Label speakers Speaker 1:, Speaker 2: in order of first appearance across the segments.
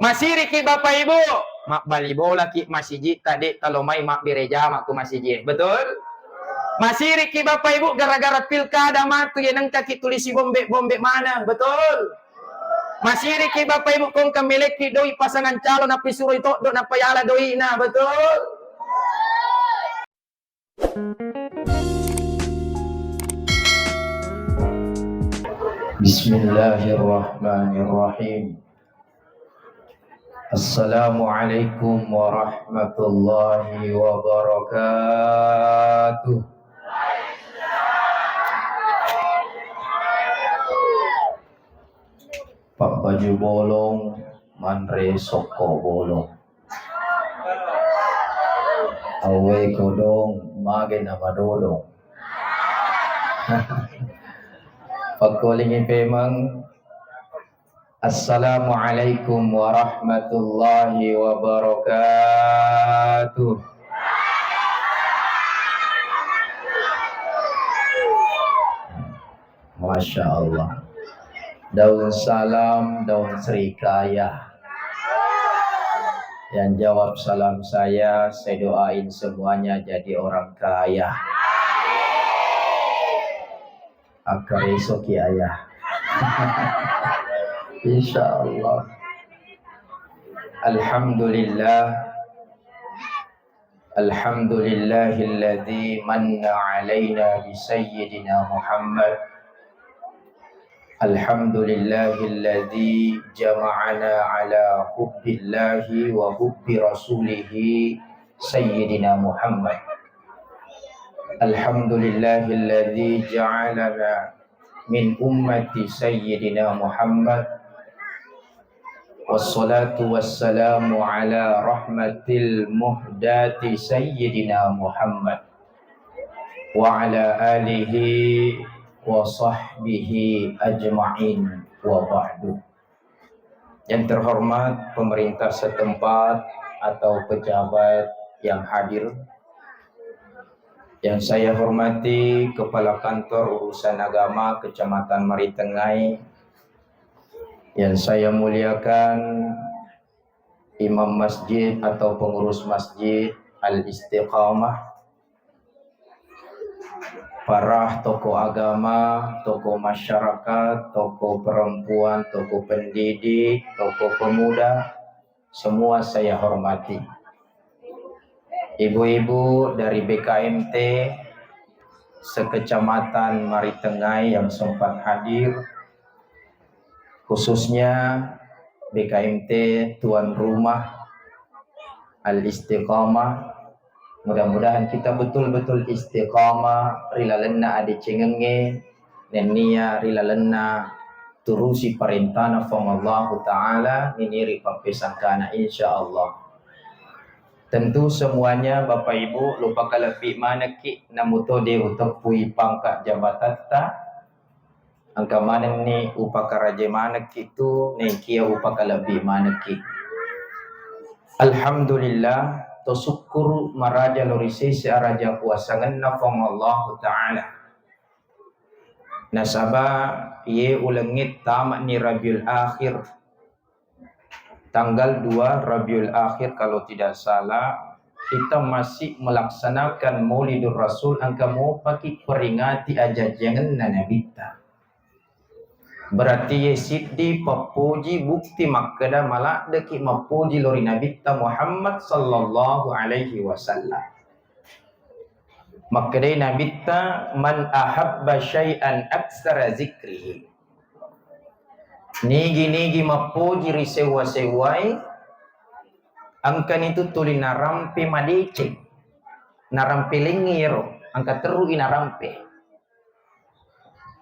Speaker 1: Masih Riki Bapak Ibu, mak bali bola ki masjid tadi kalau mai mak gereja mak ku masjid. Betul? Masih Riki Bapak Ibu gara-gara pilkada matu ya nang kaki tulisi bombe mana? Betul? Masih Riki Bapak Ibu kong kamiliki doi pasangan calon api suruh itu do na payala doi na. Betul? Bismillahirrahmanirrahim. Assalamualaikum warahmatullahi wabarakatuh. Pak baju bolong, manre soko bolong. Awe kodong, mage nama dodong. Pagkolingin pemang. Assalamualaikum warahmatullahi wabarakatuh. Masya Allah. Daun salam, daun serikaya. Yang jawab salam saya doain semuanya jadi orang kaya. Akar esok ayah. Insyaallah. Alhamdulillah. Alhamdulillahilladzi manna alaina bi sayyidina Muhammad. Alhamdulillahilladzi jama'ana ala hubbillahi wa hubbi rasulihi sayyidina Muhammad. Alhamdulillahilladzi ja'alana min ummati sayyidina Muhammad. Wassalatu wassalamu ala rahmatil muhdati sayyidina Muhammad wa ala alihi wa sahbihi ajma'in wa ba'du. Yang terhormat pemerintah setempat atau pejabat yang hadir, yang saya hormati Kepala Kantor Urusan Agama Kecamatan Maritengai, yang saya muliakan Imam Masjid atau pengurus Masjid Al-Istiqamah, para tokoh agama, tokoh masyarakat, tokoh perempuan, tokoh pendidik, tokoh pemuda, semua saya hormati. Ibu-ibu dari BKMT sekecamatan Maritengai yang sempat hadir, khususnya BKMT tuan rumah Al-Istiqamah. Mudah-mudahan kita betul-betul istiqamah, rila lenna ade cengenge, nenia rila lenna turusi perintahna famallahu ta'ala niniri papesangkana insyaallah. Tentu semuanya Bapak Ibu lupa kalapi mana ki namutode untuk pui pangkat jabatan ta angka mana ni upakaraja mana kitu nekia upakalabi mana ki. Alhamdulillah tosyukur maraja lorise araja kuasangan nafong Allah Ta'ala. Nasaba ye ulangit tamat ni Rabiul Akhir, tanggal 2 Rabiul Akhir kalau tidak salah, kita masih melaksanakan Maulidur Rasul angka mau pakai peringati ajajangan nanabita. Berarti yesiddi papuji bukti makkada malak deki mapuji lori nabita Muhammad sallallahu alaihi wasallam. Makkadai nabita man ahabba syai'an aksara zikrihi. Nigi mapuji risewa-sewai angkan itu tuli narampe madece. Narampe lengiro angka teru inarampe.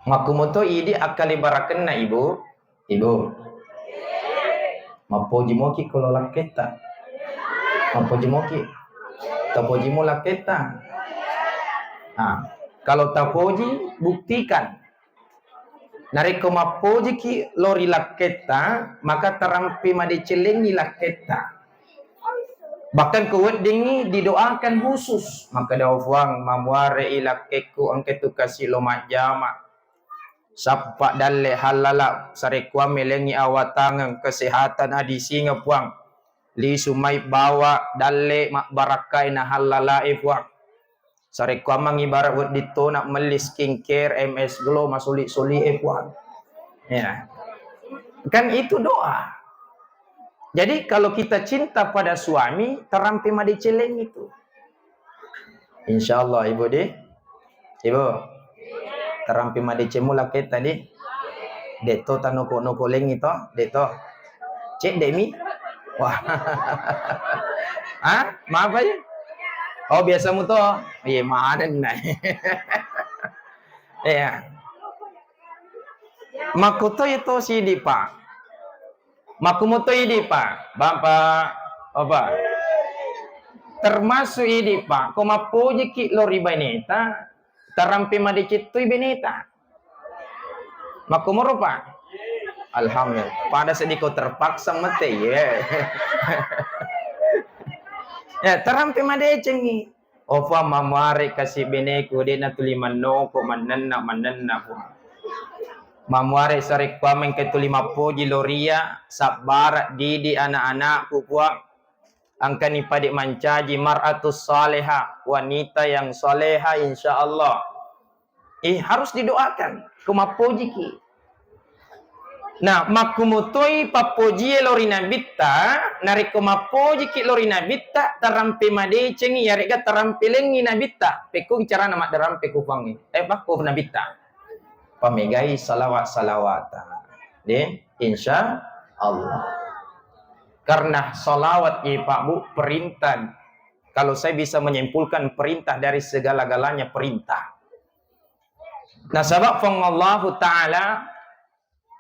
Speaker 1: Makumoto idi akali baraken na ibu. Mapoji moki kalau laketa. Mapoji moki. Tapoji mo laketa. Nah, kalau tapoji buktikan. Nareko mapoji ki lori laketa, maka terampi made celengi laketa. Bahkan kuat dingi didoakan khusus. Maka dawang mamuare ilakeku angketu kasih lomak jamak. Sapa dalle halala sarekwa melengi awatangan kesehatan adi singa puang. Li sumai bawa dalle mak barakai na halala puang. Sarekwa mangibarat wad dito nak meli skincare MS Glow masuli-suli puang. Ya. Kan itu doa. Jadi kalau kita cinta pada suami, terampi madi celeng itu. Insyaallah ibu deh. Ibu. Terampi madi cemula ke tadi. Deto tanoko-noko leng itu, deto. Cek demi. Wah. Hah? Maaf aja. Oh, biasa mu toh. Iya, mana nih. Ya. Makuto itu si Dipa. Makumoto ini Pak. Bapak apa? Termasuk ini Pak. Komapoji ki lori beneta. Terampi madicitui beneta. Makumoro Pak. Alhamdulillah. Pada sedikit terpaksa mati ya. Ya terampi madecengi. Ova mamare kasih beneku dena tuliman no ko manenna po. Mamuare sarik pamen ke 50 loria sabar didi anak-anak puang angkani padik mancaji mar'atus saleha wanita yang soleha insyaallah harus didoakan kumapoji ki. Nah makumutoi papoji lorina bitta narik kumapoji ki lorina bitta tarampe made cengi yarega tarampe lengi nabitta peko bicara nama darampe kupangi bakku nabitta pamegai salawat-salawatan. Deh, insya Allah. Karena salawat ya Pak Bu perintah. Kalau saya bisa menyimpulkan perintah dari segala-galanya perintah. Nah sebab Allah Ta'ala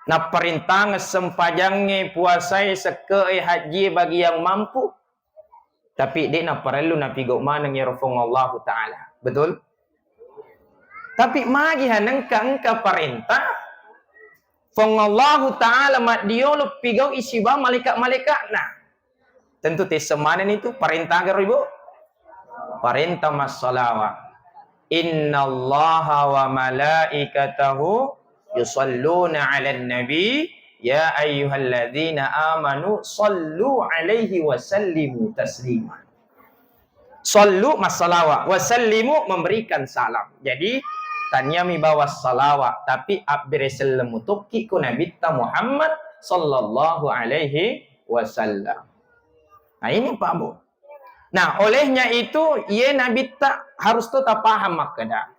Speaker 1: na perintah sempajangnya puasai sekei haji bagi yang mampu. Tapi dia na perlu na pigok mana ya Allah Ta'ala. Betul? Tapi magi hanengka perintah Allah Ta'ala mak diolo pigau isiba malaikat-malaikat nah. Tentu tesemanan itu perintah agar ibu. Perintah mas salawat. Innallaha wa malaikatahu yusalluna 'alan nabi ya ayyuhalladzina amanu sallu 'alaihi wa sallimu taslima. Sallu mas salawat wa sallimu memberikan salam. Jadi tanya mi bawa salawat tapi abresel mutuki ku Nabi Muhammad sallallahu alaihi wasallam. Nah ini Pak Bu. Nah olehnya itu ye Nabi tak harus tetap paham makna.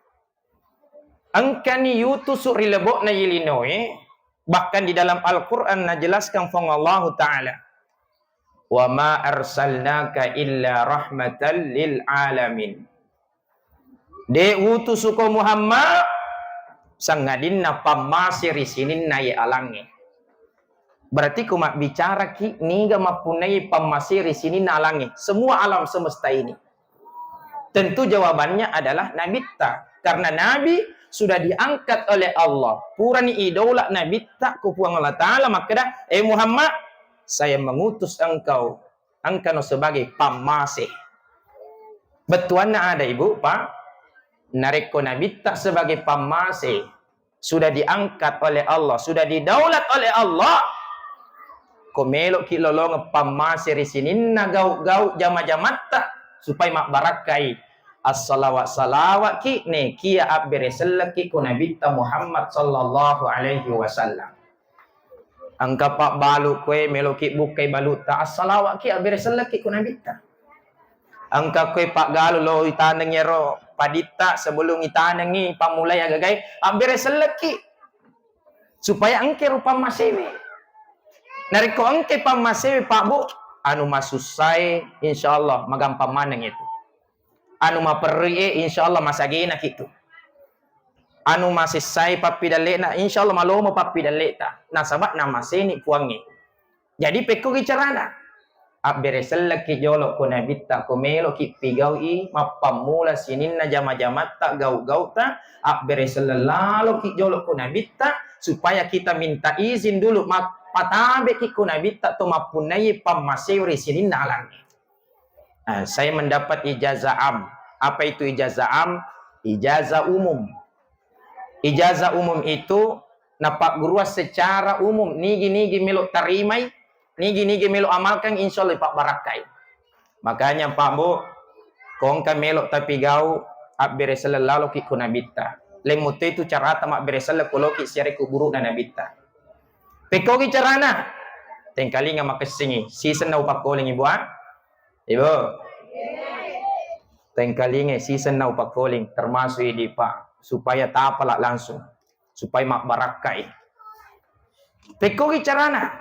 Speaker 1: Angkani yutusu rilebok na yilinoe bahkan di dalam Al-Qur'an najelaskan Allah Ta'ala. Wa ma arsalnaka illa rahmatan lil alamin. De utusuko Muhammad sangadin na pamasiri sinin na alangi. Berarti kumak bicara ki niga mapunai pamasiri sinin na alangi. Semua alam semesta ini. Tentu jawabannya adalah Nabi ta. Karena Nabi sudah diangkat oleh Allah. Purani idola Nabi ta kupuang Allah Ta'ala. Maka dah, Muhammad, saya mengutus engkau. Engkau sebagai pamasih. Betuannya ada ibu, Pak. Nareko Nabi tak sebagai pamasih sudah diangkat oleh Allah, sudah didaulat oleh Allah. Komelok ki lolong pamasih di sini nagau-gau jama-jamat tak supaya mak barakai as-salawat ki ne kia abberesel ki ku Nabi Muhammad sallallahu alaihi wasallam. Angka pak balu kue meloki bukai balu ta as-salawat ki abberesel ki ku Nabi ta. Angka kue pak galu lo itaneng yero padita sebelum itanengi pamulai agagai ambire seleki supaya engke rupa masewe nariko engke pamasewe Pak Bu anu masusai insyaallah magampang maneng itu anu maperi insyaallah masagena kitu anu masisai papi dalena insyaallah malomo papi daleta nah sabat nama seni puangi jadi peko gicarana abberesel ki jolo ko Nabi ta ko melo ki pigaui mappamula sininna jama-jamat ta gau-gau ta abberesel lalo ki jolo ko Nabi ta supaya kita minta izin dulu patabe ki ko Nabi ta to mapunai pamaseuri sininna alangi. Nah, saya mendapat ijazah am. Apa itu ijazah am? Ijazah umum. Ijazah umum itu Napak guru secara umum nigi melok tarimai, nigi melok amalkan insyaallah pak barakai. Makanya Pak Bu, kong ka melok tapi gau abbere sallallahu ki kunabita. Lemote itu cara tamak beresal ko ki siare ku buru na nabita. Peko ki carana. Tengkali nga makasingi. Season na upak calling ibu ha? Ibu. Tengkali nga season na upak calling termasuk di Pak supaya tapala langsung. Supaya mak barakai. Peko ki carana.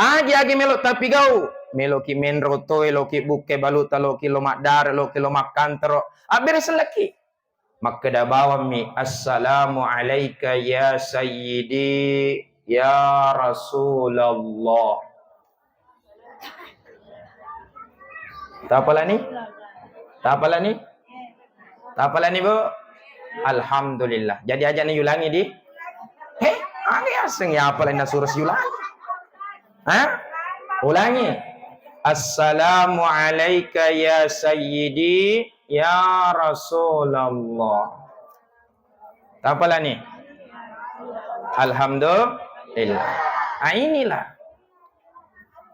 Speaker 1: Agi melok tapi gau. Melok ki menro to, elok ki buke baluta, lo ki lomak dar, lo ki lomak kantro. Abir selaki. Maka dah bawa mi assalamu alayka ya sayyidi ya Rasulullah. Tak apalah ni? Tak apalah ni? Tak apalah ni Bu? Alhamdulillah. Jadi aja ni ulangi di. Heh, ani asing ya apalah nak suruh ulangi. Ha? Ulangi. Assalamu alayka ya sayyidi ya Rasulullah. Tak apalah ni? Alhamdulillah. Inilah.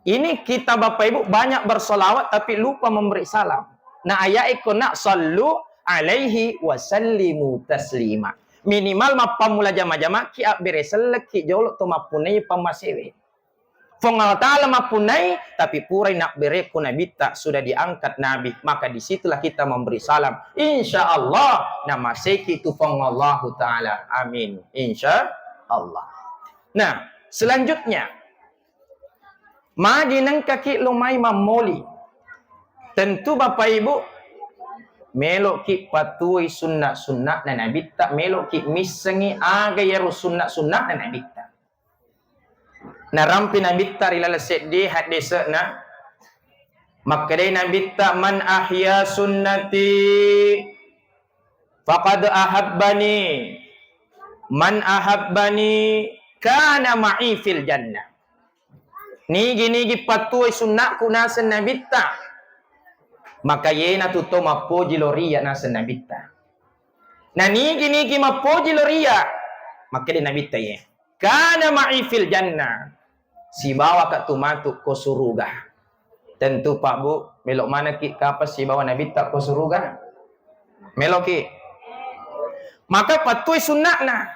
Speaker 1: Ini kita Bapak Ibu banyak bersolawat tapi lupa memberi salam. Nah ayat ikut nak sallu alaihi wasallimu taslima. Minimal mapamula jama-jama ki beresel ki jolok to mapunai pamasewe. Fongal ta'ala mapunai tapi purai nak bere kunabita sudah diangkat Nabi, maka disitulah kita memberi salam. Insya Allah nama seki itu fongallahu ta'ala. Amin. Insya Allah. Nah selanjutnya magi nang kaki lumai mamoli. Tentu Bapak Ibu melok ki patuhi sunnah dan Nabi tak melok ki misengi aga yaru sunnah dan Nabi tak. Na rampi Nabi tak rilala sedih hadis na maka dai Nabi tak man ahya sunnati faqad ahabbani man ahabbani kana ma'i fil jannah. Nigi patuhi sunnahku nasan Nabi tak maka yena tu to mapoji loria nasan Nabi tak. Na nigi mapoji loria maka dai Nabi tak ye kana ma'i fil jannah. Si bawa kat tu matuk ko suruga. Tentu Pak Bu, melok mana ki kapas si bawa Nabi tak ko suruga? Melok ki. Maka patuhi sunnah na.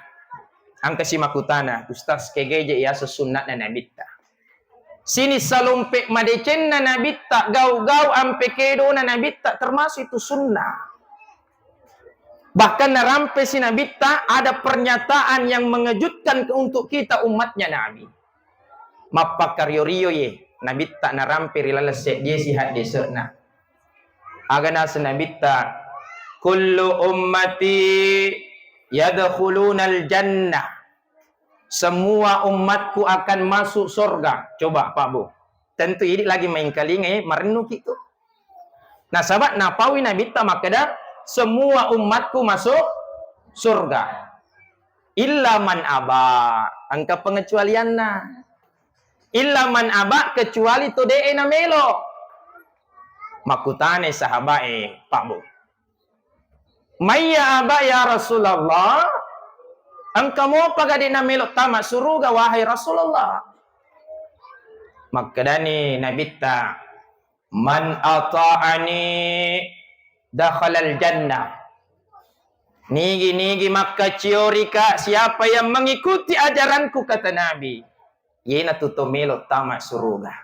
Speaker 1: Angka si makutana, ustaz kegeje ya sesunnah na Nabi tak. Sini salumpe madecen na Nabi tak, gau-gau ampe kedo na Nabi tak, termasuk itu sunnah. Bahkan narampe si Nabi tak ada pernyataan yang mengejutkan untuk kita umatnya Nabi. Mapakario ye Nabi tak narampe rilala dia si hadis na. Agana Nabi tak kullu ummati yadkhulunal jannah. Semua umatku akan masuk surga. Coba Pak Bu. Tentu ini lagi main kalinge merenung gitu. Nah sahabat napawi Nabi tak makada semua umatku masuk surga. Illa man aba. Angka pengecualianna. Illa man aba kecuali to de na melo. Makutane sahabae Pak Bu. Maya aba ya Rasulullah. Engkau mau pagadi na melo tamat suruga wahai Rasulullah. Makadani Nabi ta man ata'ani dakhalal jannah. Nigi maka ciorika siapa yang mengikuti ajaranku kata Nabi. Yena tuto melo tamat suruga.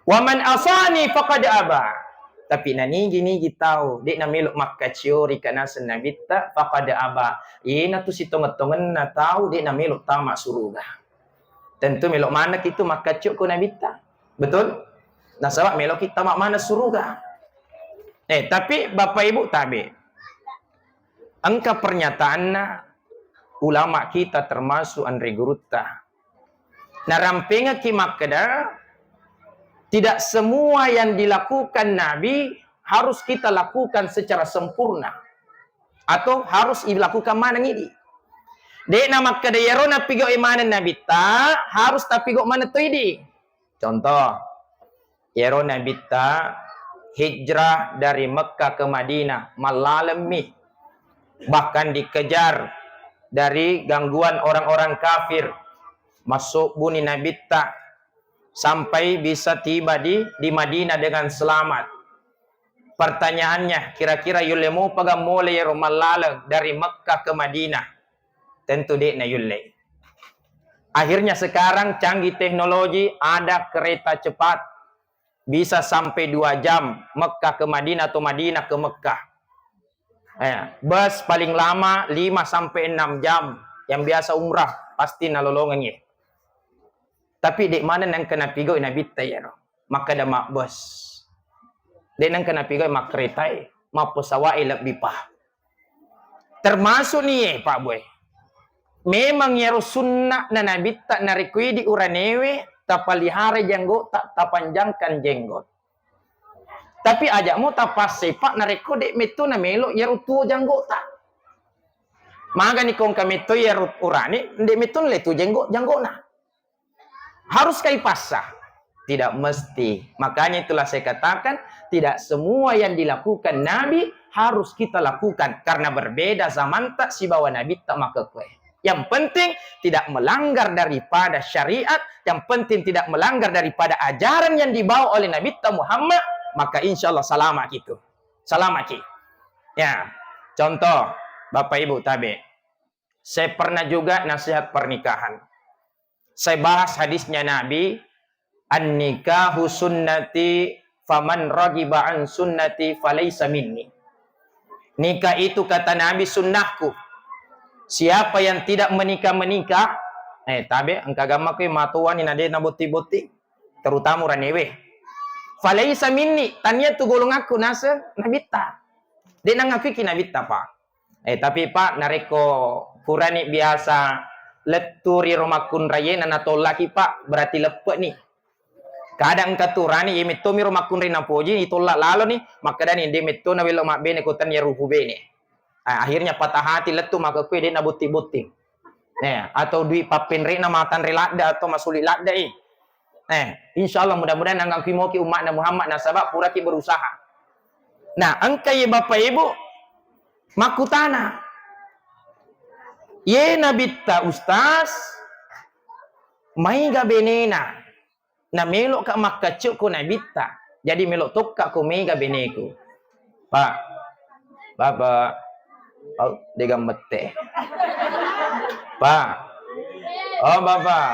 Speaker 1: Wa man asani faqad aba. Tapi na nigi tahu dek na melo maka ciorika nasan Nabi ta faqad aba. Yena tu si tongen-tongen na tahu dek na melo tamat suruga. Tentu melo mana kita maka ciok ko Nabi ta. Betul? Nah sebab melo kita mak mana suruga. Tapi Bapak Ibu tabe. Angka pernyataan ulama kita termasuk Andre Gurutta. Nah rampinga ki makada tidak semua yang dilakukan Nabi harus kita lakukan secara sempurna atau harus dilakukan mana ngidi. Dek nama kada yarona pigo imanan Nabi ta harus tapi go mana tu idi. Contoh yarona Nabi ta hijrah dari Mekah ke Madinah malalemi bahkan dikejar dari gangguan orang-orang kafir, masuk bumi Nabi ta sampai bisa tiba di Madinah dengan selamat. Pertanyaannya, kira-kira yulemu pagam mulai rumalala dari Mekkah ke Madinah. Tentu dek na yulle. Akhirnya sekarang canggih teknologi, ada kereta cepat. Bisa sampai 2 jam Mekkah ke Madinah atau Madinah ke Mekkah. Bus paling lama 5 sampai 6 jam. Yang biasa umrah pasti nalolongan ya. Tapi dek mana nang kena pigo Nabi tayar. Maka ada mak bus. Dek nang kena pigo mak kereta mak pesawat lebih pah. Termasuk nih Pak Boy. Memang ya sunnah na Nabi tak narikui di uranewe tapalihara jenggot tak tapanjangkan jenggot. Tapi ajakmu tapas sepak nariko dek metu na melo ya rutu jenggot tak. Maka ni kong kami tu ya urani dek metu le tu jenggot na. Harus kai pasah? Tidak mesti. Makanya itulah saya katakan tidak semua yang dilakukan Nabi harus kita lakukan karena berbeda zaman tak si bawa Nabi tak maka kue. Yang penting tidak melanggar daripada syariat, yang penting tidak melanggar daripada ajaran yang dibawa oleh Nabi Muhammad, maka insya Allah selamat gitu. Selamat ki. Ya, contoh Bapak Ibu tabe. Saya pernah juga nasihat pernikahan. Saya bahas hadisnya Nabi, an-nikahu sunnati faman ragiba an sunnati falaysa minni. Nikah itu kata Nabi sunnahku. Siapa yang tidak menikah, tabe angka agama ko matuan ni nade na buti-buti, terutama ranewe. Falaysa minni, tanya tu golong aku nasa nabita. De nang afiki nabita pa. Tapi Pak nareko kurani biasa leturi romakun rayena na tolaki Pak, berarti lepek nih. Kadang katurani yemitomi romakun rina poji itolak lalo nih, maka dani demetto na welo mak bene kotan ya ruhu bene. Akhirnya patah hati letu maka kue dia na buti-buti. Atau duit papin rina matan relada atau masuli lada insya Allah mudah-mudahan anggang kimoki umat Muhammad nasabak puraki berusaha. Nah, angkai Bapak Ibu makutana. Ye nabita ustaz mai ga benena. Na melok ka makacuk ko nabita. Jadi melok tokka ko mai ga beneku. Pak. Bapak oh, dia mete. Pak. Oh, Bapak.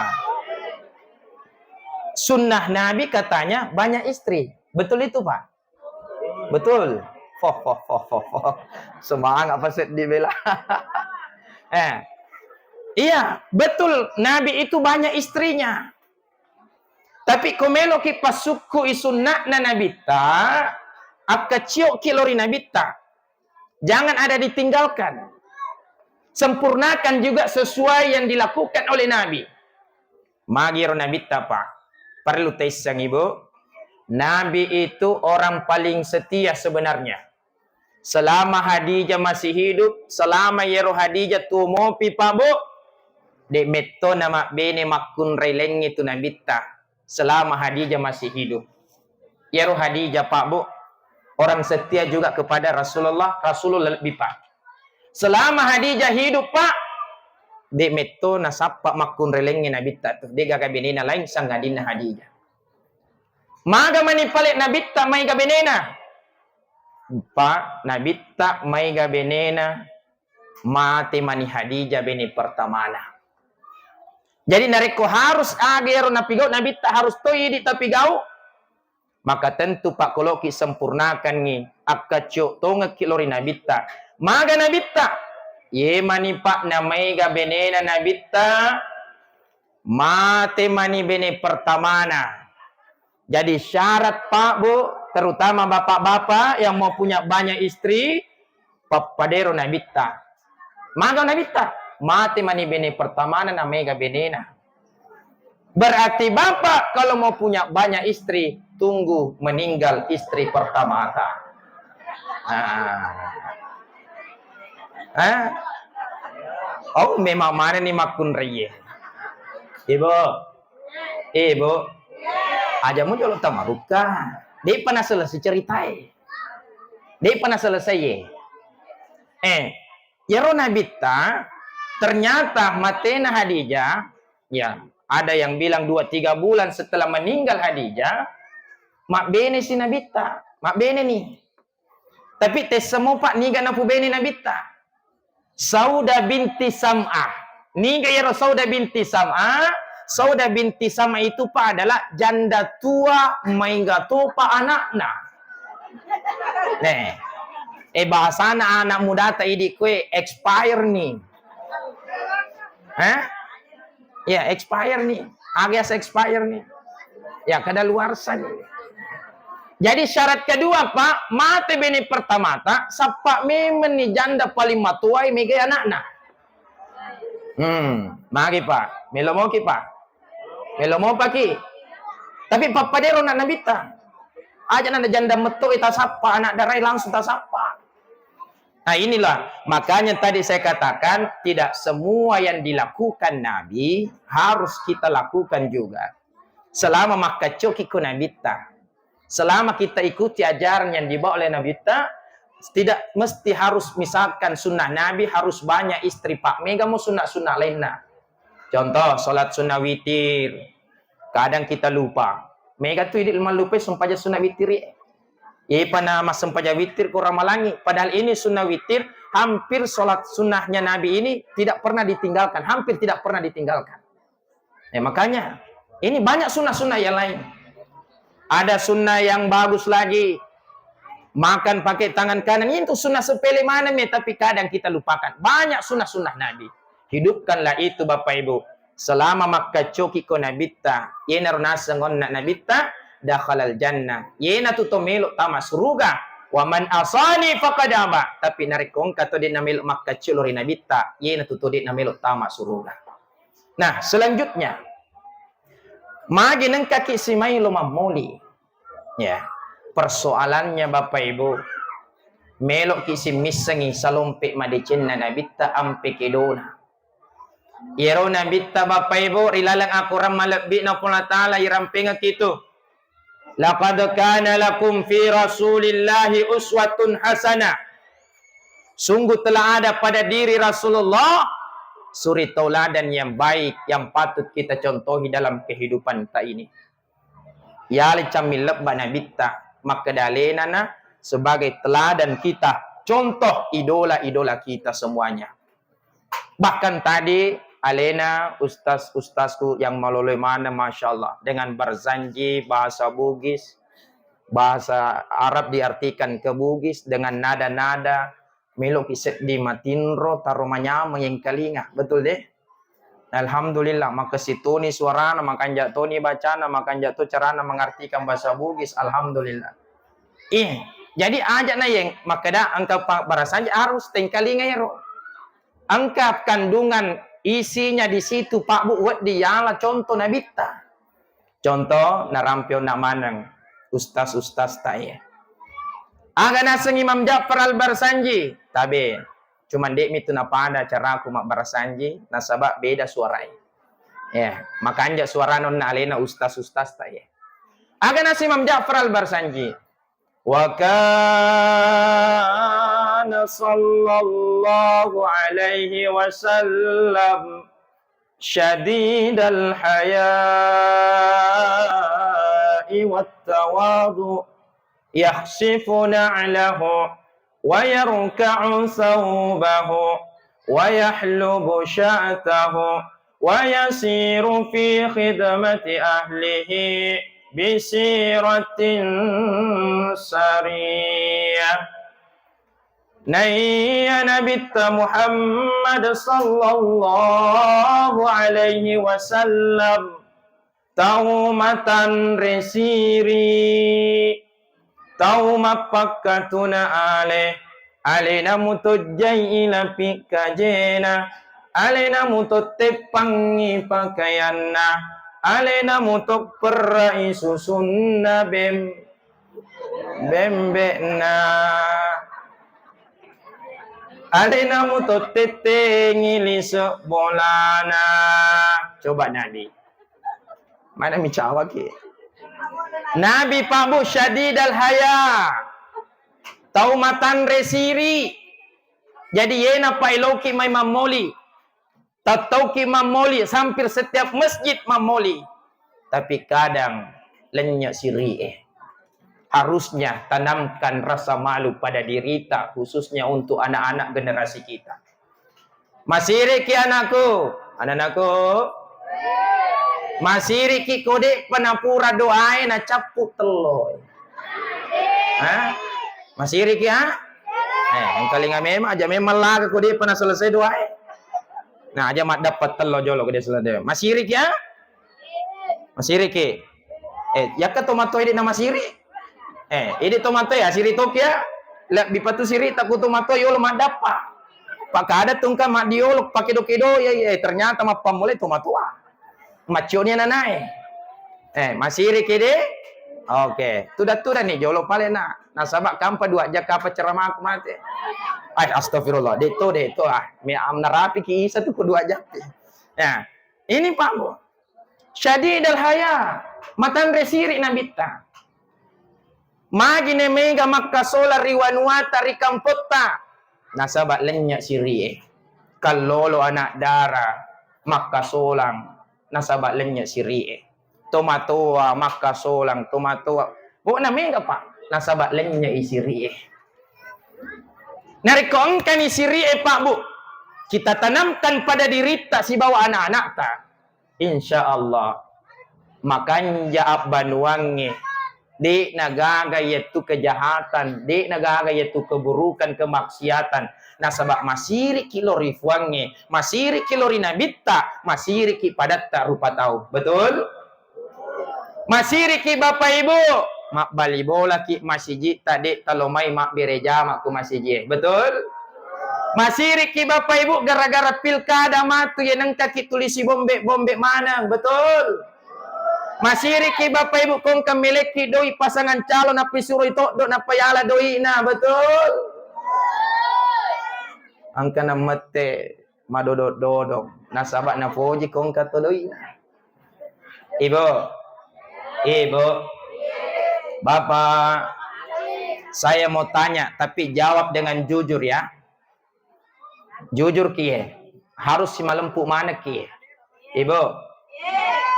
Speaker 1: Sunnah Nabi katanya banyak istri. Betul itu, Pak? Betul. Semangat apa set dibela. Iya, betul. Nabi itu banyak istrinya. Tapi komelo ki pasuku isunnah na nabita, akaciok kilori nabita. Jangan ada ditinggalkan. Sempurnakan juga sesuai yang dilakukan oleh Nabi. Magiro Nabi Pak. Perlu tesang Ibu. Nabi itu orang paling setia sebenarnya. Selama Hadijah masih hidup, selama Yero Hadijah tumopi Pak Bu, de metto nama bene makun releng itu Nabi Ta. Selama Hadijah masih hidup. Yero Hadijah Pak Bu, orang setia juga kepada Rasulullah lebih Pak. Selama Hadijah hidup Pak, de metto nasapa makun relengnya Nabi ta tu. De gagabenena lain sangadina Hadijah. Maga mani palit Nabi ta mai gabenena. Pak Nabi ta mai gabenena mate mani Hadijah bene pertamana. Jadi nareko harus agero napigau Nabi ta harus toi di tapigau. Maka tentu Pak Koloki sempurnakan ni akaco tonga kilori nabita. Maga nabita. Ye mani Pak namai ga benena nabita. Mate mani bene pertamana. Jadi syarat Pak Bu, terutama bapak-bapak yang mau punya banyak istri, papadero nabita. Maga nabita. Mate mani bene pertamana namai ga benena. Berarti bapak kalau mau punya banyak istri, tunggu meninggal istri pertama. Oh, memang mana nih makun reye. Ibu, aja mau jual tamaruka. Dia pernah selesai ceritai. Dia pernah selesai. Ya Ronabita, Ternyata matena Hadijah, ya, ada yang bilang 2-3 bulan setelah meninggal Hadijah, mak bene si Nabita, mak bene nih. Tapi tes semua pak niga napu bene Nabita. Sauda binti Sam'ah. Niga ya Sauda binti Sam'ah. Sauda binti Sam'ah itu pak adalah janda tua maingga tupa anakna. Nih. Bahasana anak muda ta idi kue expire nih. Hah? Ya, expire nih. Alias expire nih. Ya, kadaluarsa nih. Jadi syarat kedua, Pak, mate bini pertama tak sapa memen ni janda paling matuai mega anakna. Mari Pak. Melo mau ki Pak. Melo mau Pak ki. Tapi papa dero nak nabita. Aja nanda janda metu ita sapa anak darai langsung ta sapa. Nah inilah makanya tadi saya katakan tidak semua yang dilakukan Nabi harus kita lakukan juga. Selama makacoki ku Nabita, selama kita ikuti ajaran yang dibawa oleh Nabita, tidak mesti harus misalkan sunnah Nabi harus banyak istri Pak Mega mau sunnah-sunnah lainnya. Contoh sholat sunnah witir, kadang kita lupa. Mega tuh idil lupa sumpah sunnah witir. Pana mas sempaja witir kurang malangi. Padahal ini sunnah witir, hampir sholat sunnahnya Nabi ini tidak pernah ditinggalkan. Hampir tidak pernah ditinggalkan. Ya makanya, ini banyak sunnah-sunnah yang lain. Ada sunnah yang bagus lagi. Makan pakai tangan kanan. Ini tuh sunnah sepele mana nih? Tapi kadang kita lupakan. Banyak sunnah-sunnah Nabi. Hidupkanlah itu Bapak Ibu. Selama maka coki ko nabita. Yenar nasa ngon nabita. Dakhalal jannah. Yena tu tomelo tama suruga. Wa man asani faqad aba. Tapi narikong kato din namelo makacilori nabita. Yena tu din namelo tama suruga. Nah, selanjutnya magi nang kaki si Mailo mamoli. Ya. Persoalannya Bapak Ibu. Melok kisi misengi salompe madicin na nabita ampe kedona. Iro nabita Bapak Ibu rilalang aku ramalabbi na pula ta'ala irampinga kito. Laqad kana lakum fi Rasulillahi uswatun hasanah. Sungguh telah ada pada diri Rasulullah suri tauladan yang baik yang patut kita contohi dalam kehidupan kita ini. Ya licamilab banabita maka dalenana sebagai teladan kita, contoh idola-idola kita semuanya. Bahkan tadi alena ustaz-ustazku yang melalui mana Masya Allah dengan berzanji bahasa Bugis, bahasa Arab diartikan ke Bugis dengan nada-nada melok isek di matinro tarumanya mengingkalinga, betul deh. Alhamdulillah maka situni suarana makan jatuh ni bacana makan jatuh carana mengartikan bahasa Bugis. Alhamdulillah. Jadi aja na yang maka dah angka barasanji harus tengkalinga ero. Angka kandungan isinya di situ Pak Bu buat dialah contoh nabita. Contoh narampio nak manang ustaz-ustaz taye. Aga naseng Imam Ja'far al-Barsanji. Tabe. Cuman dek mitu napa ada cara aku mak Barsanji nasabak beda suarai. Ya, makanya suara non alena ustaz-ustaz taye. Aga nas Imam Ja'far al-Barsanji. Wa kana sallallahu alaihi wasallam syadidal haya'i wat tawadu yakhsifu na'lahu wa yarka'u thawbahu wa yahlubu sya'tahu wa yasiru fi khidmati ahlihi bisiratin sariyah. Naya Nabi Muhammad sallallahu alaihi wasallam taumatan resiri tauma pakkatuna alena mutujjai ila pikajena alena mutottepangi pakaianna alena mutuk perai susunna bembekna alena mutuk tetengi lisuk bolana. Coba Nabi mana micawa ki Nabi Pak Bu syadidal haya taumatan resiri. Jadi yena pailoki mai mamoli Tahu ki mamoli, hampir setiap masjid mamoli. Tapi kadang lenyap siri. Harusnya tanamkan rasa malu pada diri kita, khususnya untuk anak-anak generasi kita. Masih ki anakku, anak-anakku. Masih ki kode penapura doain na capuk teloy. Hah? Masih ki ha? Yang kali memang aja memang lah kode pernah selesai doain. Nah aja mak dapat telur jolo kode selesai. Masih ki ha? Masih ki. Ya ke tomato ini nama siri. Ini tomato ya siri tokia. Lek bipatu siri takut tomato yolo mak dapat. Pak kada tungka mak diolok pakai dokedo ya ternyata mak pamule tomato. Macionya nanai. Masih kede. Oke, tudah nih jolo paling nak. Nasabak kampa dua jaka apa ceramah aku mati. Astagfirullah. Deto mi amna rapi ki isa tu kedua jati. Ya. Ini Pak Bu. Syadidal haya. Matan resiri nabita. Magi ne mega makkasola riwanuata rikampota. Nasabak lenyak siri. Kalolo anak darah makkasolang. Nasabak lenyak siri. Tomatoa makkasolang tomatoa. Bu na mega Pak. Nasabak lenyak siri. Narikong kan siri Pak Bu. Kita tanamkan pada diri ta si bawa anak-anak ta. Insya Allah. Makanya abbanuange. Di nagaga yaitu kejahatan, di nagaga yaitu keburukan, kemaksiatan. Nasabak masiri kilori fuange, masiri kilori nabita, masiri ki padatta rupa tahu. Betul? Masiri ki Bapak Ibu, mak bali bola ki masjid tadi talomai mak bereja mak ku masjid. Betul? Masiri ki Bapak Ibu gara-gara pilkada matu ya nang kaki tulisi bombe mana. Betul? Masih ki Bapak Ibu kong kamiliki doi pasangan calon api suruh itu do napayala doi na betul. Angka na mate madodok nasabak na poji kong katodoi. Ibu, Bapak, saya mau tanya tapi jawab dengan jujur ya. Jujur kie, harus si malempu mana kie. Ibu.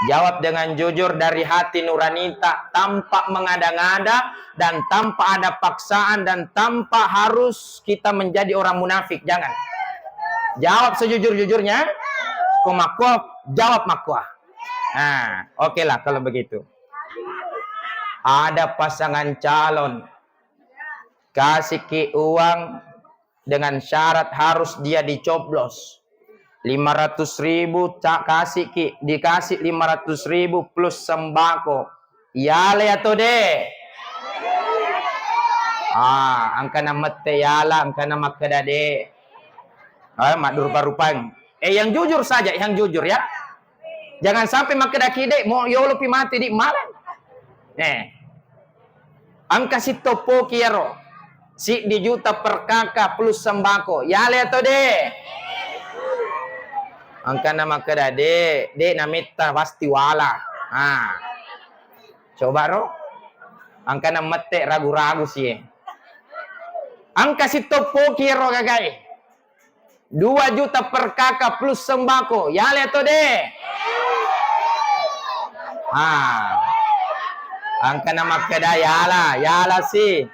Speaker 1: Jawab dengan jujur dari hati nuranita, tanpa mengada-ngada dan tanpa ada paksaan dan tanpa harus kita menjadi orang munafik. Jangan. Jawab sejujur-jujurnya. Kumakwa, jawab makwa. Nah, oke lah kalau begitu. Ada pasangan calon kasih ki uang dengan syarat harus dia dicoblos. 500.000 kasih ki, dikasih 500.000 plus sembako. Ya le atau de? Angka nama teyala, angka nama kedade. Mak rupa-rupang. Yang jujur saja, yang jujur ya. Jangan sampai mak kedakide mau yolo pi mati di malam. Angka si topo kiero. Si di juta per kakak plus sembako. Ya le atau de? Angka nama kedade, de namita pasti wala. Coba ro. Angka nama te ragu-ragu sih. Angka si topo kiro gagai. 2 juta per kakak plus sembako. Ya lihat tuh de. Angka nama kedai yala sih.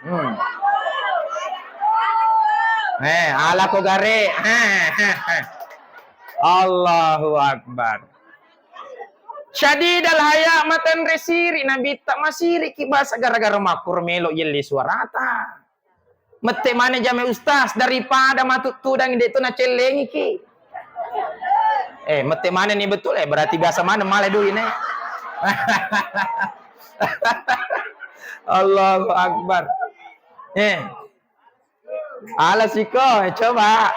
Speaker 1: Ala ko gare. Allahu Akbar. Syadidal haya matan resiri nabita masiri ki basa gara-gara makur melo yeli suarata. Mete mana jame ustaz daripada matut tudang itu na celengi ki. Mete mana nih betul berarti biasa mana malah dulu ini. Allahu Akbar. Ala siko, coba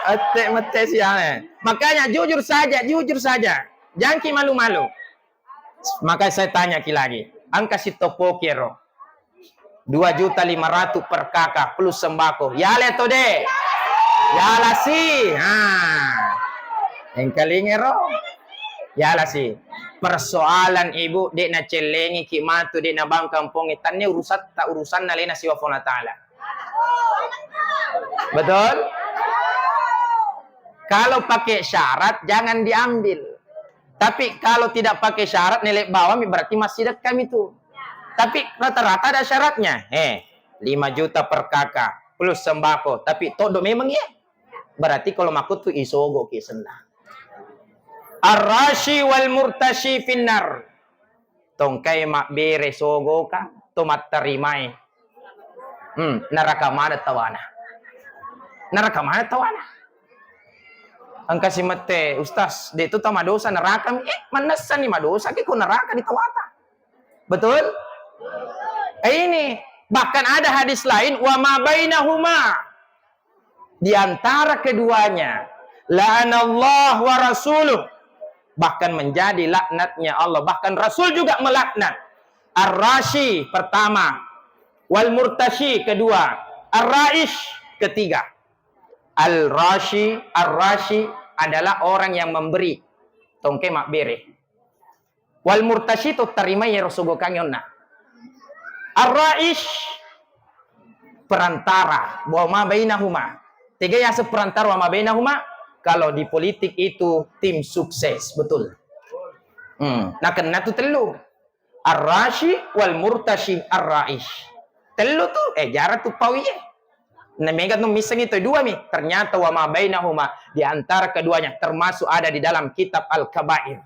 Speaker 1: mete siang. Makanya jujur saja. Jangan ki malu-malu. Maka saya tanya ki lagi. Angka si topo kiro. 2.500.000 per kakak plus sembako. Ya le to de. Ya lah si. Yang kalingero. Ya lah si. Persoalan ibu dek na celengi ki matu dek na bang kampung itannya urusan na lena siwa fona ta'ala. Betul? Kalau pakai syarat jangan diambil. Tapi kalau tidak pakai syarat nilai bawah berarti masih dekam itu. Tapi rata-rata ada syaratnya. 5 juta per kakak plus sembako. Tapi todo memang ya. Berarti kalau makut tuh isogo ki senang. Ar-rashi wal murtashi finnar. Tongkai mak bere sogo ka tomat tarimai. Neraka mana tawana. Neraka mana tawana. Angka si mate, Ustaz, dia itu tama dosa neraka. Manasan ni madosa, kiko neraka ditawata. Betul? Ini bahkan ada hadis lain, wa ma bainahuma. Di antara keduanya, la'anallah wa rasuluh. Bahkan menjadi laknatnya Allah. Bahkan Rasul juga melaknat. Ar-rashi pertama, wal murtashi kedua, ar-raish ketiga. Ar-rashi adalah orang yang memberi. Tongke mak bere. Wal murtashi tu terima ya rosogo kanyonna. Ar-raish perantara wa ma bainahuma. Tiga yang seperantara wa ma bainahuma. Kalau di politik itu tim sukses, betul. Nah kena tu telu. Ar-rashi wal murtashi ar-raish. Telu tu jarak tu pawiye. Nah, megat nu miseng itu dua mi. Ternyata wa ma bainahuma di antara keduanya termasuk ada di dalam kitab Al-Kabair.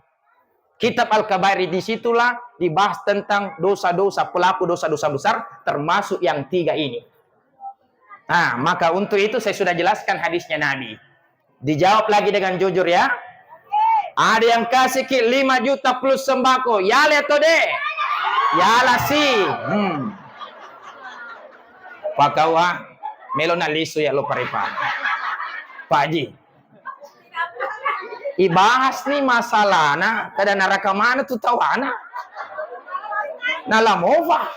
Speaker 1: Kitab Al-Kabair disitulah dibahas tentang dosa-dosa pelaku dosa-dosa besar termasuk yang 3 ini. Nah, maka untuk itu saya sudah jelaskan hadisnya Nabi. Dijawab lagi dengan jujur ya. Ada yang kasih ki 5 juta plus sembako. Ya le to de. Ya lah si. Pakawa melona lisu ya lo paripa. Pak Haji. Ibahas nih masalah na kada neraka mana tu tawana. Nalamova.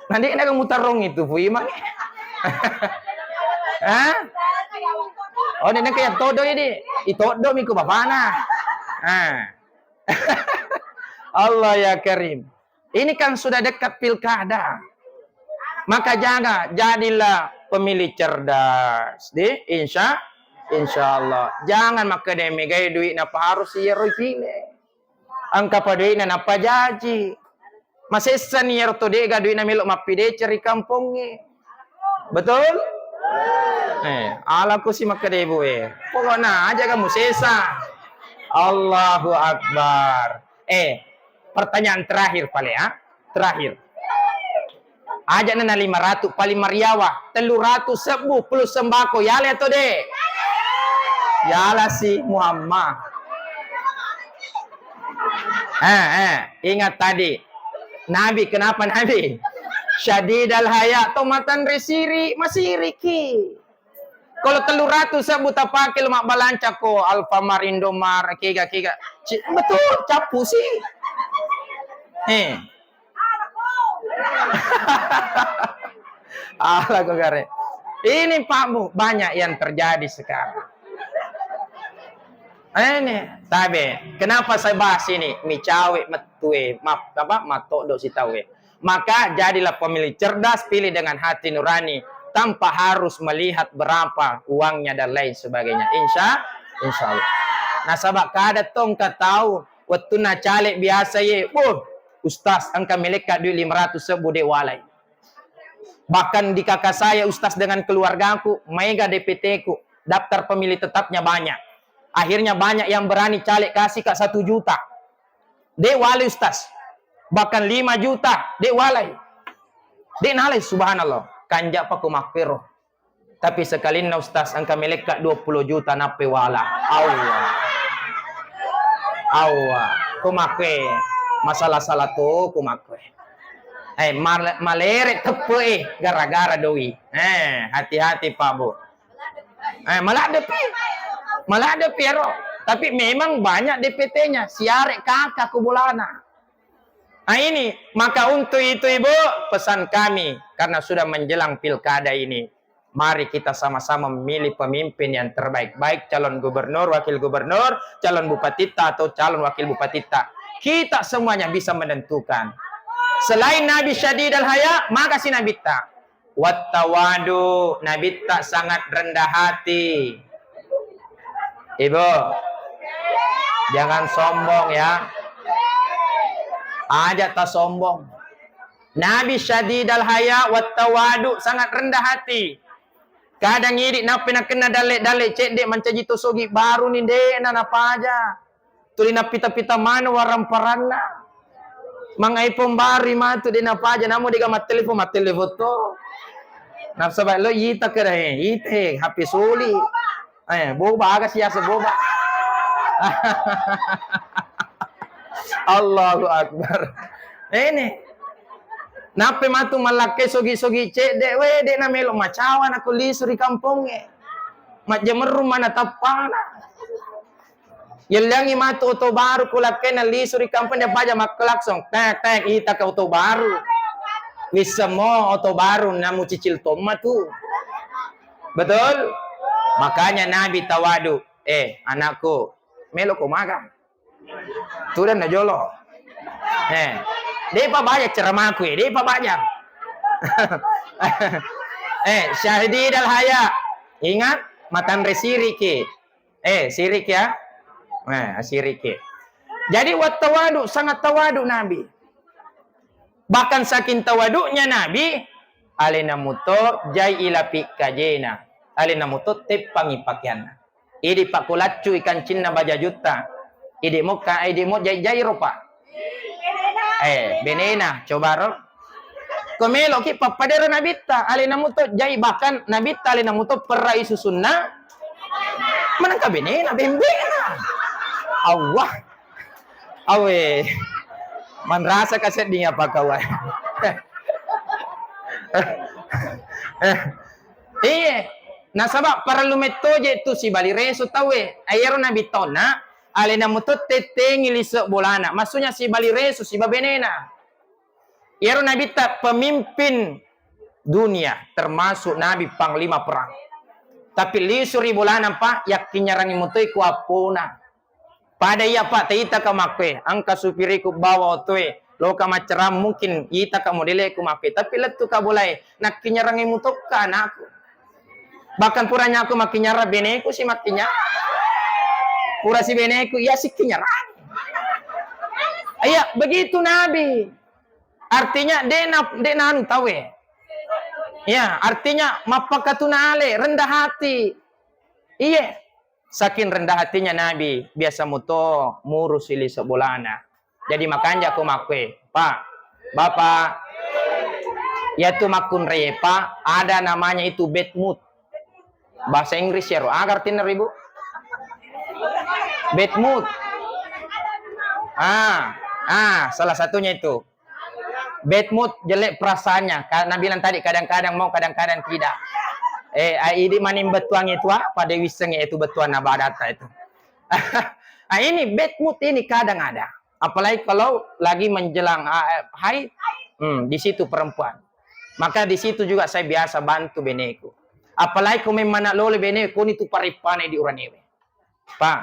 Speaker 1: Nanti nak mutarong itu pu imang. Hah? Oh ini kayak todo ini. Itodo miku bapana. Allah ya Karim. Ini kan sudah dekat pilkada. Maka jadilah pemilih cerdas. Insya Allah. Jangan maka demi gaya duit napa harus iya pilih. Angka pada duit napa jaji. Masih senior tu dega duit na milok mapide cari kampungnya. Betul? Alaku si maka debu pokoknya aja kamu sesa. Allahu Akbar. Pertanyaan terakhir paling ya. Terakhir. Aja na 500 paling mariawa 300 sebu plus sembako ya le to de ya lah si Muhammad ingat tadi Nabi kenapa Nabi syadidal haya tomatan resiri masih riki kalau 300 sebu tak pakai lemak balanca ko Alfamart Indomar kiga betul capu sih Allah kagare. Ini Pak Bu, banyak yang terjadi sekarang. Ini, tapi kenapa saya bahas ini? Mi cawe metue, matok do si tawe. Maka jadilah pemilih cerdas, pilih dengan hati nurani tanpa harus melihat berapa uangnya dan lain sebagainya. Insya Allah. Nah, sabak kada tong ka tahu waktu na caleg biasa ye. Ustaz, angka milik duit 500 sebu de walai. Bahkan di kakak saya, Ustaz dengan keluargaku, mega DPT ku, daftar pemilih tetapnya banyak. Akhirnya banyak yang berani caleg kasih ke 1 juta. De walai Ustaz. Bahkan 5 juta, de walai. De nalai, subhanallah. Kanjak pa kumakpiro. Tapi sekalina Ustaz, angka milik 20 juta nape wala. Allah. Kumakwe. Masalah salah tu kumakwe. Maleret tepe gara-gara doi. Hati-hati Pak Bu. Malah ada Piero. Tapi memang banyak DPT-nya. Siarek kakak kubulana. Nah ini, maka untuk itu Ibu, pesan kami karena sudah menjelang pilkada ini. Mari kita sama-sama memilih pemimpin yang terbaik. Baik calon gubernur, wakil gubernur, calon bupatita atau calon wakil bupatita. Kita semuanya bisa menentukan. Selain Nabi syadid al-haya, maka si Nabi tak. Wattawadu, Nabi tak sangat rendah hati. Ibu, jangan sombong ya. Aja tak sombong. Nabi syadidal haya wat tawadu, sangat rendah hati. Kadang iri napi nak kena dalek cek dek mancaji tosogi baru ni dek na apa aja. Tuli na pita-pita mana waram parana. Mangai pembari matu dek apa aja namu diga mat telefon to. Nap sabak lo yita kera ite HP suli. Boba aga siasa boba. Allahu Akbar. Ini nape matu malake sogi-sogi cek dek we dek na melo macawan aku lisuri kampung mat jemeru mana tapana yelangi matu oto baru kulake na lisuri kampung dia baja mak langsung tek ita ke oto baru wis semua oto baru namu cicil tomat tu betul makanya Nabi tawadu anakku melo ko makan tu dan na jolo dia pa banyak ceramahku dia pa banyak. Syahidal haya. Ingat matan resirik. Sirik ya. Sirik. Jadi wat tawadu, sangat tawadu Nabi. Bahkan saking tawaduknya Nabi, alena muto jai ilapi kajena. Alena muto tepangi pakaian. Idi pakulacu ikan cina baja juta. Idi muka jai ropa. Benena coba ro komelo ki papadera nabita alina muto jai bahkan nabita alina muto perai susunna manangka benena bembena Allah awe man rasa kaset dia apa kawan nasaba para lumetoje tu si bali reso tawe ayero nabitona alena mutot tetengi lisok bolana. Maksudnya si bali resu, si babenena. Yero Nabi tak pemimpin dunia. Termasuk Nabi panglima perang. Tapi lisuri bolana pak. Yakin nyarangi mutoi ku apona. Pada iya pak. Teita ka makwe. Angka supiriku bawa otoi. Loka maceram mungkin. Ita ka modele ku makwe. Tapi letu ka boleh. Nak kinyarangi mutok ka anakku. Bahkan puranya aku makin nyara beneku si makin nyara. Pura si beneku, ya si kenyarang. Iya, begitu Nabi. Artinya, dena anu tahu ya. Ya, artinya, mapakatunale, rendah hati. Iya. Saking rendah hatinya Nabi, biasa muto, murus ili sebolana. Jadi makanya aku makwe. Pak, Bapak, ya tu makun repa, ada namanya itu bad mood. Bahasa Inggris ya, agar tiner ibu. Bad mood. Salah satunya itu. Bad mood, jelek perasaannya. Karena bilang tadi kadang-kadang mau, kadang-kadang tidak. Ini manim betuang itu pada wiseng itu betuan nabadata itu. Ini bad mood ini kadang ada. Apalagi kalau lagi menjelang haid, di situ perempuan. Maka di situ juga saya biasa bantu beneku. Apalagi kau memang lole beneku itu paripane di uranewe. Pak,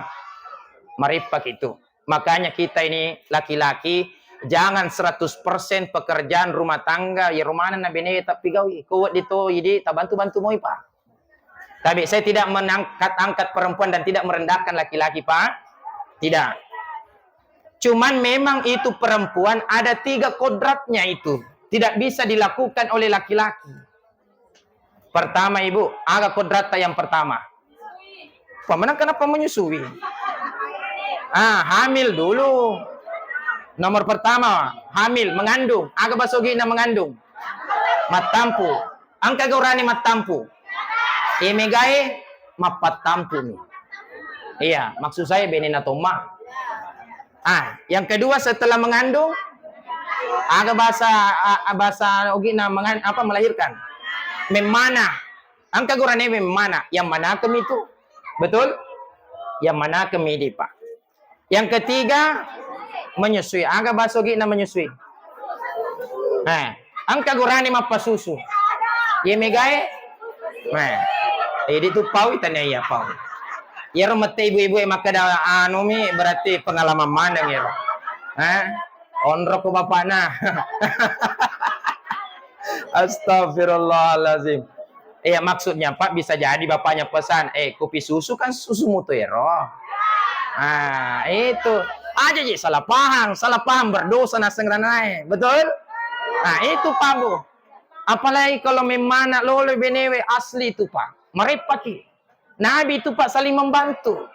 Speaker 1: maripak itu. Makanya kita ini laki-laki jangan 100% pekerjaan rumah tangga ya rumana na bene tapi gawi kuat dito jadi tak bantu-bantu moi Pak. Tapi saya tidak mengangkat perempuan dan tidak merendahkan laki-laki Pak. Tidak. Cuman memang itu perempuan ada 3 kodratnya itu. Tidak bisa dilakukan oleh laki-laki. Pertama Ibu, agak kodrat yang pertama. Pemenang kenapa menyusui? Hamil dulu. Nomor pertama, hamil, mengandung. Agak basogi na mengandung. Matampu. Angka gaurani matampu. Imegae mapatampu nih. Iya, maksud saya benina toma. Yang kedua setelah mengandung, agak bahasa ogi na melahirkan. Memana. Angka gaurani memana. Yang mana kemi itu? Betul? Yang mana kemi di Pak. Yang ketiga, menyusui. Agak basogi na menyusui. Angka gurani mapasusu. Ye megae. Ini tuh pau itanya ya pau. Ya mate ibu-ibu maka da mi berarti pengalaman mana ya. Onro ko bapana. Astagfirullahalazim. Iya, maksudnya Pak, bisa jadi bapaknya pesan, kopi susu kan susu mutero. Ah, itu. Aja ji salah paham berdosa nasengranai. Betul? Nah, itu Pak Bu. Apalagi kalau memang lolo benewe asli itu Pak. Merepati. Nabi itu Pak saling membantu.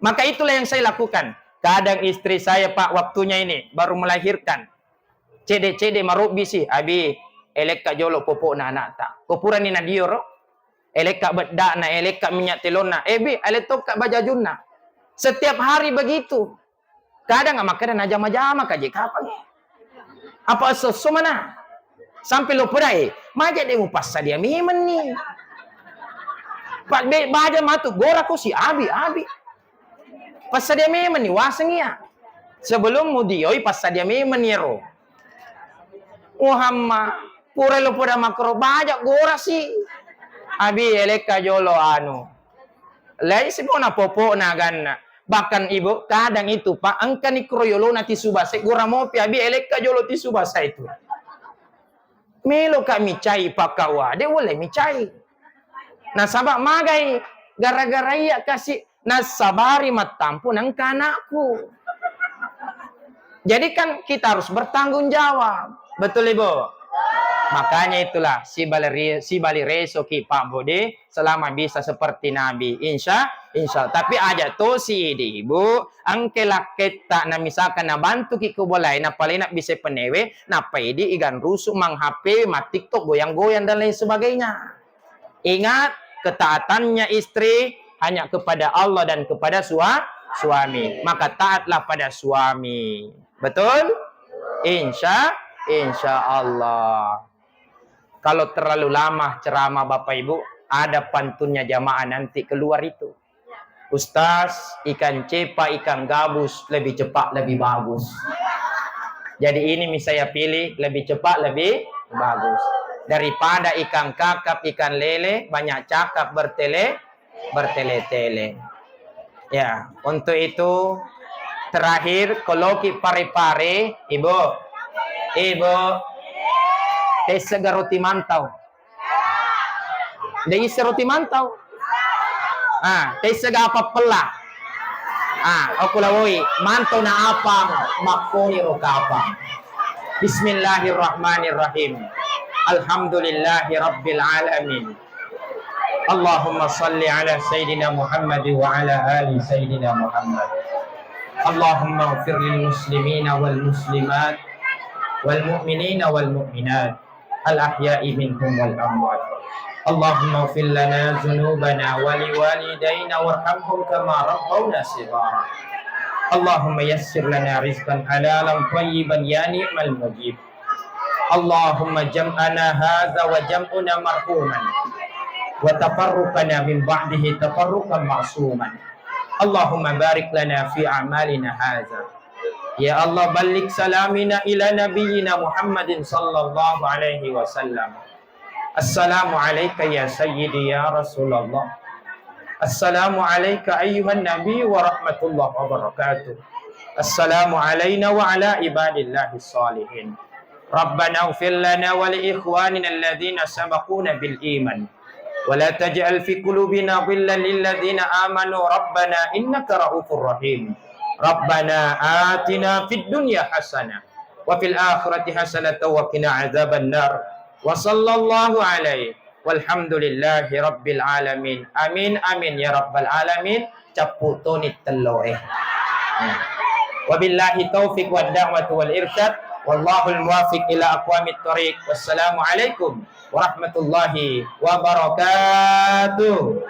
Speaker 1: Maka itulah yang saya lakukan. Kadang istri saya Pak waktunya ini baru melahirkan. Cede marubi sih. Abi elek ka jolo popo na anak tak. Kopuran ni na dioro. Elek ka bedak na, elek ka minyak telona. Bi elek tok ka bajajuna. Setiap hari begitu. Kadang nggak makan najama-jama kaje kapan? Apa sesu mana? Sampai lo perai. Maja deh upas dia mimen nih. Pak baja matu gora ko si abi. Pas dia mimen nih wasengnya. Sebelum mudioi pas dia mimen nih ro. Muhammad pura lo pada makro baja gora si. Abi eleka jolo anu. Lai sibona popo na ganna. Bahkan ibu kadang itu Pak angka ni kroyolo na tisubase gora mopi abi eleka jolo tisubasa itu. Melo kami cai pakawa, dia boleh micai. Nah sabak magai gara-gara ia kasih nasabari matampu nang kanakku. Jadi kan kita harus bertanggung jawab. Betul Ibu? Makanya itulah si bali reso ki Pak Bode selama bisa seperti Nabi. Insya. Tapi aja tuh si Ibu angke laket tak na misalkan na bantu ki kubolai na paling nak bisa penewe na pedi igan rusuk mang HP mat TikTok goyang-goyang dan lain sebagainya. Ingat ketaatannya istri hanya kepada Allah dan kepada suami. Maka taatlah pada suami. Betul? Insya Allah. Kalau terlalu lama ceramah Bapak Ibu, ada pantunnya jamaah nanti keluar itu. Ustaz, ikan cepa, ikan gabus, lebih cepat, lebih bagus. Jadi ini saya pilih, lebih cepat, lebih bagus. Daripada ikan kakap, ikan lele, banyak cakap bertele-tele. Ya, untuk itu, terakhir, koloki pare-pare, Ibu, tes segar roti mantau. Dari roti mantau. Tes segar apa pelah. Aku lawoi mantau na apa makoni rokapa. Bismillahirrahmanirrahim. Alhamdulillahi rabbil alamin. Allahumma salli ala sayyidina Muhammad wa ala ali sayyidina Muhammad. Allahumma ighfir lil muslimina wal muslimat wal mu'minina wal mu'minat. الأحياء منهم والأموات اللهم اغفر لنا ذنوبنا ولوالدينا وارحمهم كما ربونا صغارا اللهم يسر لنا رزقا حلالا طيبا يا نعم المجيب اللهم جمعنا هذا وجمعنا مرحوما وتفرقنا من بعده تفرقا معصوما اللهم بارك لنا في أعمالنا هذا Ya Allah balik salamina ila nabiyyina Muhammadin sallallahu alaihi wasallam. Assalamu alayka ya sayyidi ya Rasulullah. Assalamu alayka ayyuhan nabi wa rahmatullahi wa barakatuh. Assalamu alayna wa ala ibadillahi salihin. Rabbana ighfir lana wa li ikhwanina alladhina sabaquna bil iman. Wa la taj'al fi qulubina ghillan lil ladzina amanu rabbana innaka ra'ufur rahim. Rabbana atina fid dunya hasanah wa fil akhirati hasanah wa qina adzaban nar wa sallallahu alaihi walhamdulillahi rabbil alamin amin ya rabbal alamin capu tonit teloe wabillahi taufiq wad da'watu wal irsyad wallahul muwaffiq ila aqwamit thoriq wassalamu alaikum warahmatullahi wabarakatuh.